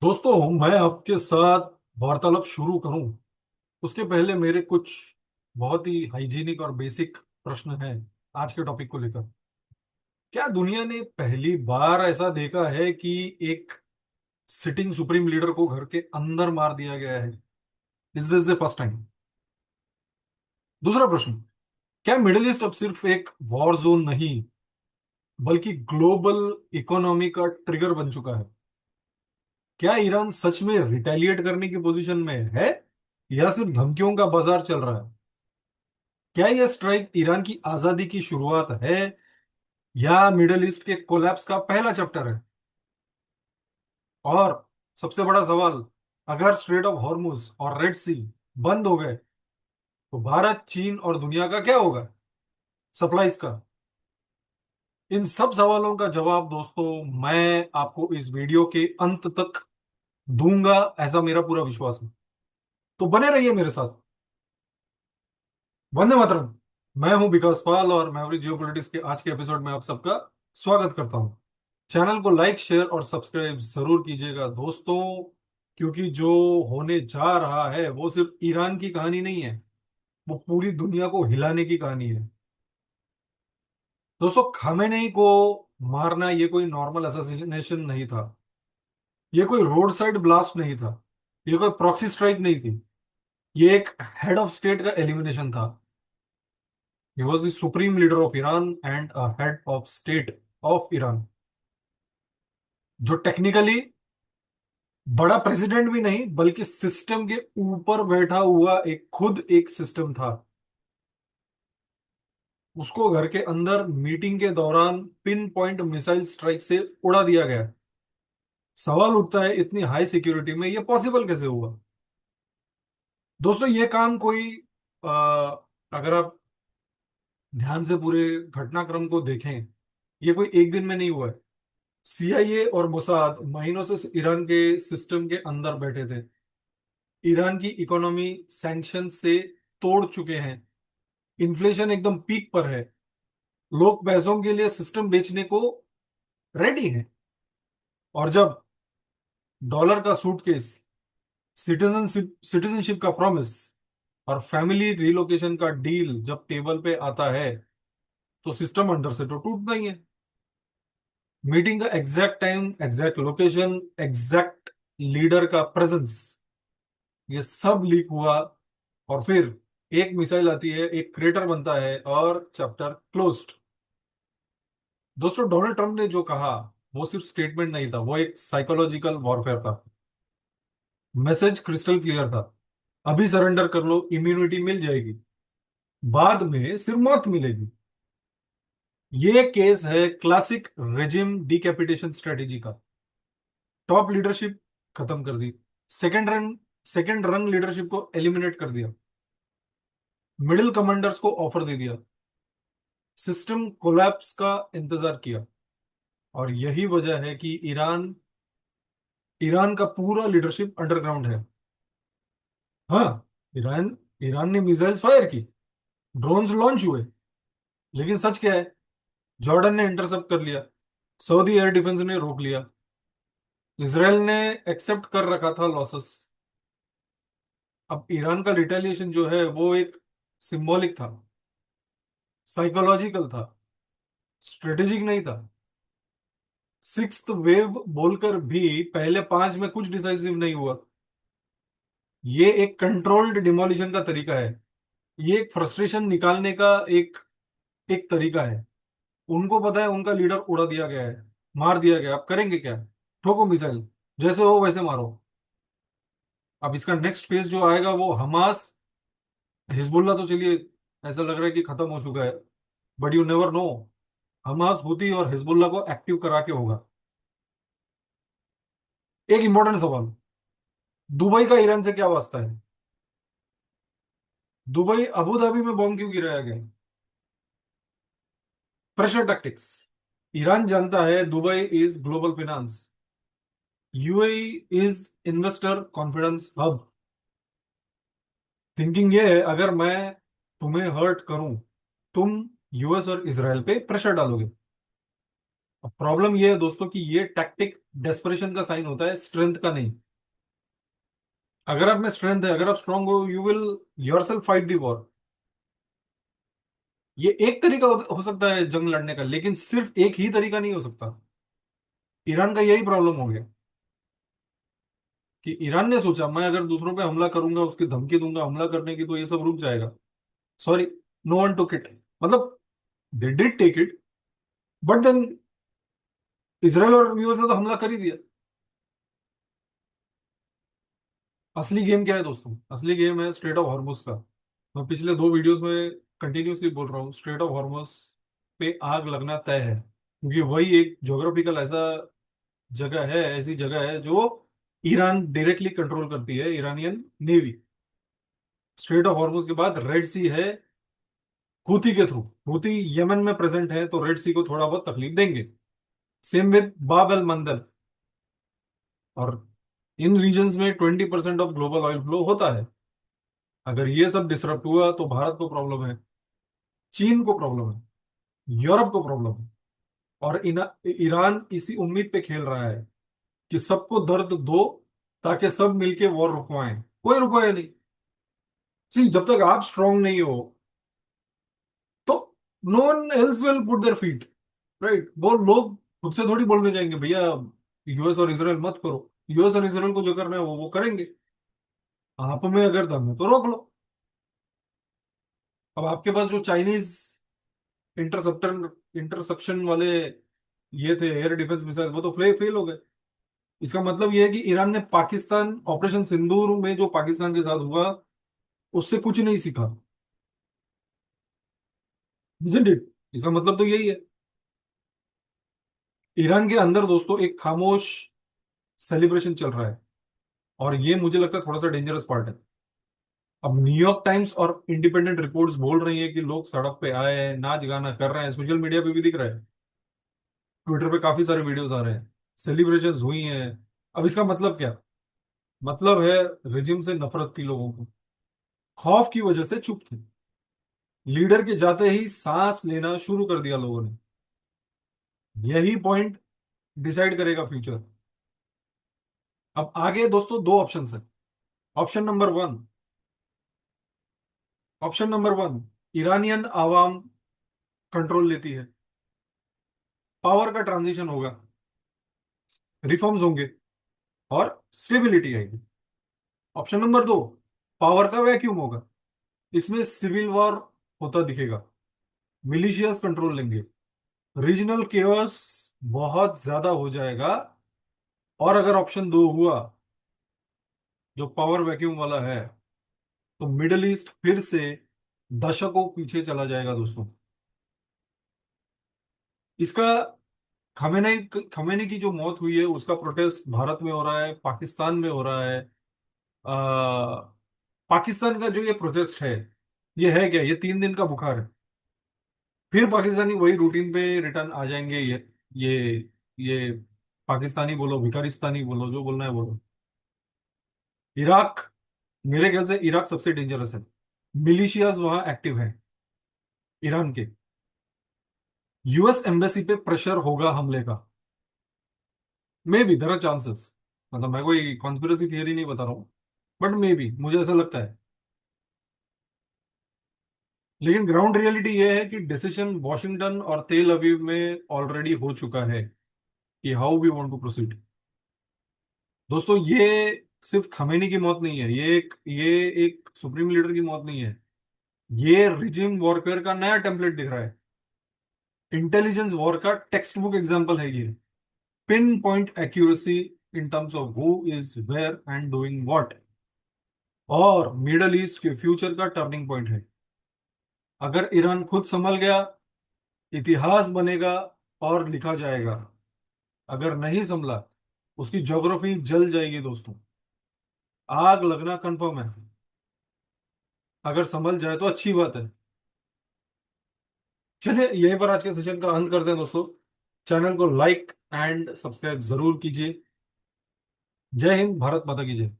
दोस्तों, मैं आपके साथ वार्तालाप शुरू करूं उसके पहले मेरे कुछ बहुत ही हाइजीनिक और बेसिक प्रश्न हैं आज के टॉपिक को लेकर। क्या दुनिया ने पहली बार ऐसा देखा है कि एक सिटिंग सुप्रीम लीडर को घर के अंदर मार दिया गया है? Is this the first time? दूसरा प्रश्न, क्या मिडिल ईस्ट अब सिर्फ एक वॉर जोन नहीं बल्कि ग्लोबल इकोनॉमी का ट्रिगर बन चुका है? क्या ईरान सच में रिटेलिएट करने की पोजीशन में है या सिर्फ धमकियों का बाजार चल रहा है? क्या यह स्ट्राइक ईरान की आजादी की शुरुआत है या मिडिल ईस्ट के कोलैप्स का पहला चैप्टर है? और सबसे बड़ा सवाल, अगर स्ट्रेट ऑफ हॉर्मुज और रेड सी बंद हो गए तो भारत, चीन और दुनिया का क्या होगा, सप्लाईज का? इन सब सवालों का जवाब दोस्तों मैं आपको इस वीडियो के अंत तक दूंगा, ऐसा मेरा पूरा विश्वास है। तो बने रहिए मेरे साथ। वंदे मातरम। मैं हूं विकास पाल और मैवरिक जियोपॉलिटिक्स के आज के एपिसोड में आप सबका स्वागत करता हूं। चैनल को लाइक, शेयर और सब्सक्राइब जरूर कीजिएगा दोस्तों, क्योंकि जो होने जा रहा है वो सिर्फ ईरान की कहानी नहीं है, वो पूरी दुनिया को हिलाने की कहानी है। दोस्तों, खामेनेई को मारना ये कोई नॉर्मल असैसिनेशन नहीं था। ये कोई रोड साइड ब्लास्ट नहीं था। ये कोई प्रॉक्सी स्ट्राइक नहीं थी। ये एक हेड ऑफ स्टेट का एलिमिनेशन था। He was the supreme leader of Iran and a head of state of Iran, जो टेक्निकली बड़ा प्रेसिडेंट भी नहीं बल्कि सिस्टम के ऊपर बैठा हुआ एक खुद एक सिस्टम था। उसको घर के अंदर मीटिंग के दौरान पिन पॉइंट मिसाइल स्ट्राइक से उड़ा दिया गया। सवाल उठता है, इतनी हाई सिक्योरिटी में यह पॉसिबल कैसे हुआ? दोस्तों, ये काम कोई अ, अगर आप ध्यान से पूरे घटनाक्रम को देखें, ये कोई एक दिन में नहीं हुआ है। सीआईए और मोसाद महीनों से ईरान के सिस्टम के अंदर बैठे थे। ईरान की इकोनॉमी सैंक्शन से तोड़ चुके हैं। इन्फ्लेशन एकदम पीक पर है। लोग पैसों के लिए सिस्टम बेचने को रेडी हैं। और जब डॉलर का सूटकेस, सिटीजनशिप का प्रॉमिस और फैमिली रिलोकेशन का डील जब टेबल पे आता है तो सिस्टम अंदर से तो टूटता ही है। मीटिंग का exact time, exact location, exact leader का प्रेजेंस, ये सब लीक हुआ। और फिर एक मिसाइल आती है, एक क्रेटर बनता है और चैप्टर क्लोज्ड। दोस्तों, डोनाल्ड ट्रंप ने जो कहा वो सिर्फ स्टेटमेंट नहीं था, वो एक साइकोलॉजिकल वॉरफेयर था। मैसेज क्रिस्टल क्लियर था, अभी सरेंडर कर लो, इम्यूनिटी मिल जाएगी, बाद में सिर्फ मौत मिलेगी। ये केस है क्लासिक रेजिम डिकैपिटेशन स्ट्रेटेजी का। टॉप लीडरशिप खत्म कर दी, सेकंड रंग लीडरशिप को एलिमिनेट कर दिया, मिडिल कमांडर्स को ऑफर दे दिया, सिस्टम कोलैप्स का इंतजार किया। और यही वजह है कि ईरान ईरान का पूरा लीडरशिप अंडरग्राउंड है। हाँ, ईरान ईरान ने मिसाइल्स फायर की, ड्रोन्स लॉन्च हुए, लेकिन सच क्या है? जॉर्डन ने इंटरसेप्ट कर लिया, सऊदी एयर डिफेंस ने रोक लिया, इसराइल ने एक्सेप्ट कर रखा था लॉसेस। अब ईरान का रिटेलिएशन जो है वो एक सिंबॉलिक था, साइकोलॉजिकल था, स्ट्रेटेजिक नहीं था। सिक्स्थ वेव बोलकर भी पहले पांच में कुछ डिसाइसिव नहीं हुआ। ये एक कंट्रोल्ड डिमोलिशन का तरीका है। ये एक फ्रस्ट्रेशन निकालने का एक एक तरीका है। उनको पता है उनका लीडर उड़ा दिया गया है, मार दिया गया, अब करेंगे क्या? ठोको मिसाइल, जैसे हो वैसे मारो। अब इसका नेक्स्ट फेज जो आएगा वो हमास, हिजबुल्ला तो चलिए ऐसा लग रहा है कि खत्म हो चुका है, but you never know, Hamas, Houthi और हिजबुल्ला को एक्टिव करा के होगा। एक इंपॉर्टेंट सवाल, दुबई का ईरान से क्या वास्ता है? दुबई अबू धाबी में बॉम्ब क्यों गिराया गया? Pressure tactics. ईरान जानता है Dubai is global finance, UAE is investor confidence hub. Thinking ये है, अगर मैं तुम्हें हर्ट करूं, तुम यूएस और इसराइल पे प्रेशर डालोगे। अब प्रॉब्लम ये है दोस्तों कि ये टैक्टिक डेस्परेशन का साइन होता है, स्ट्रेंथ का नहीं। अगर आप में स्ट्रेंथ है, अगर आप स्ट्रांग हो, you will yourself fight the war. ये एक तरीका हो सकता है जंग लड़ने का, लेकिन सिर्फ एक ही तरीका नहीं हो सकता। ईरान का यही प्रॉब्लम हो गया कि ईरान ने सोचा मैं अगर दूसरों पे हमला करूंगा, उसकी धमकी दूंगा हमला करने की, तो ये सब रुक जाएगा। Sorry, no one took it. मतलब they did take it, but then Israel और यूएस ने तो हमला कर ही दिया। असली गेम क्या है दोस्तों? असली गेम है स्ट्रेट ऑफ हॉर्मुज का। मैं पिछले दो वीडियोस में कंटिन्यूसली बोल रहा हूँ, स्ट्रेट ऑफ हॉर्मुज पे आग लगना तय है, क्योंकि वही एक ज्योग्राफिकल ऐसा जगह है, ऐसी जगह है जो ईरान डायरेक्टली कंट्रोल करती है, Iranian navy. Straight of Hormuz के बाद रेड सी है, हूती के थ्रू। हूती यमन में प्रेजेंट है, तो रेड सी को थोड़ा बहुत तकलीफ देंगे। सेम विद बाब एल मंदल। और इन रीजन्स में 20% ऑफ ग्लोबल ऑयल फ्लो होता है। अगर ये सब डिसरप्ट हुआ तो भारत को प्रॉब्लम है, चीन को प्रॉब्लम है, यूरोप को प्रॉब्लम है। और ईरान इसी उम्मीद पे खेल रहा है कि सबको दर्द दो, ताकि सब मिलके वॉर रुकवाएं। कोई रुकवाए नहीं। सी, जब तक आप स्ट्रांग नहीं हो, तो no one else will put their feet. Right? वो लोग खुद से थोड़ी बोलने जाएंगे भैया यूएस और इसराइल मत करो। यूएस और इसराइल को जो करना है वो करेंगे। आप में अगर दम है तो रोक लो। अब आपके पास जो चाइनीज इंटरसेप्टर इंटरसेप्शन वाले ये थे एयर डिफेंस मिसाइल, वो तो फेल हो गए। इसका मतलब ये है कि ईरान ने पाकिस्तान ऑपरेशन सिंदूर में जो पाकिस्तान के साथ हुआ, उससे कुछ नहीं सीखा। Isn't it? इसका मतलब तो यही है। ईरान के अंदर दोस्तों एक खामोश सेलिब्रेशन चल रहा है, और ये मुझे लगता है थोड़ा सा डेंजरस पार्ट है। अब न्यूयॉर्क टाइम्स और इंडिपेंडेंट रिपोर्ट्स बोल रही है कि लोग सड़क पे आए हैं, नाच गाना कर रहे हैं, सोशल मीडिया पे भी दिख रहा है, ट्विटर पे काफी सारे वीडियोस आ रहे हैं, सेलिब्रेशंस हुई हैं। अब इसका मतलब क्या? मतलब है रिजिम से नफरत थी लोगों को, खौफ की वजह से चुप थे। लीडर के जाते ही सांस लेना शुरू कर दिया लोगों ने। यही पॉइंट डिसाइड करेगा फ्यूचर। अब आगे दोस्तों दो ऑप्शन है। Option number one option number one, Iranian आवाम कंट्रोल लेती है, पावर का ट्रांजिशन होगा, रिफॉर्म्स होंगे, और स्टेबिलिटी आएगी। ऑप्शन नंबर दो, पावर का वैक्यूम होगा। इसमें सिविल वॉर होता दिखेगा, मिलिशियस कंट्रोल लेंगे, रीजनल केओस बहुत ज्यादा हो जाएगा। और अगर ऑप्शन दो हुआ, जो पावर वैक्यूम वाला है, तो मिडल ईस्ट फिर से दशकों पीछे चला जाएगा दोस्तों। इसका खमेनेई खमेनी की जो मौत हुई है, उसका प्रोटेस्ट भारत में हो रहा है, पाकिस्तान में हो रहा है। पाकिस्तान का जो ये प्रोटेस्ट है, ये है क्या? ये 3 दिन का बुखार है। फिर पाकिस्तानी वही रूटीन पे रिटर्न आ जाएंगे। ये ये पाकिस्तानी बोलो, भिखारिस्तानी बोलो, जो बोलना है बोलो। इराक, मेरे ख्याल से इराक सबसे डेंजरस है। मिलिशियाज वहां एक्टिव है ईरान के। यूएस एम्बेसी पे प्रेशर होगा हमले का। Maybe there are chances. मतलब मैं कोई कॉन्स्पिरेसी थियरी नहीं बता रहा हूँ, बट मे बी मुझे ऐसा लगता है। लेकिन ग्राउंड रियलिटी ये है कि डिसीजन वॉशिंगटन और तेल अवीव में ऑलरेडी हो चुका है कि how we want to proceed. दोस्तों, ये सिर्फ खमेनी की मौत नहीं है, ये एक सुप्रीम लीडर की मौत नहीं है। ये रिजिम वॉरफेयर का नया टेम्पलेट दिख रहा है। इंटेलिजेंस वॉर का टेक्स्ट बुक एग्जाम्पल है ये। Pin point accuracy in terms of who is where and doing what, और मिडल ईस्ट के फ्यूचर का टर्निंग पॉइंट है। अगर ईरान खुद संभल गया, इतिहास बनेगा और लिखा जाएगा। अगर नहीं संभला, उसकी ज्योग्राफी जल जाएगी दोस्तों। आग लगना कंफर्म है। अगर संभल जाए तो अच्छी बात है। चलिए यहीं पर आज के सेशन का अंत करते हैं दोस्तों। चैनल को लाइक एंड सब्सक्राइब जरूर कीजिए। जय हिंद, भारत माता की जय।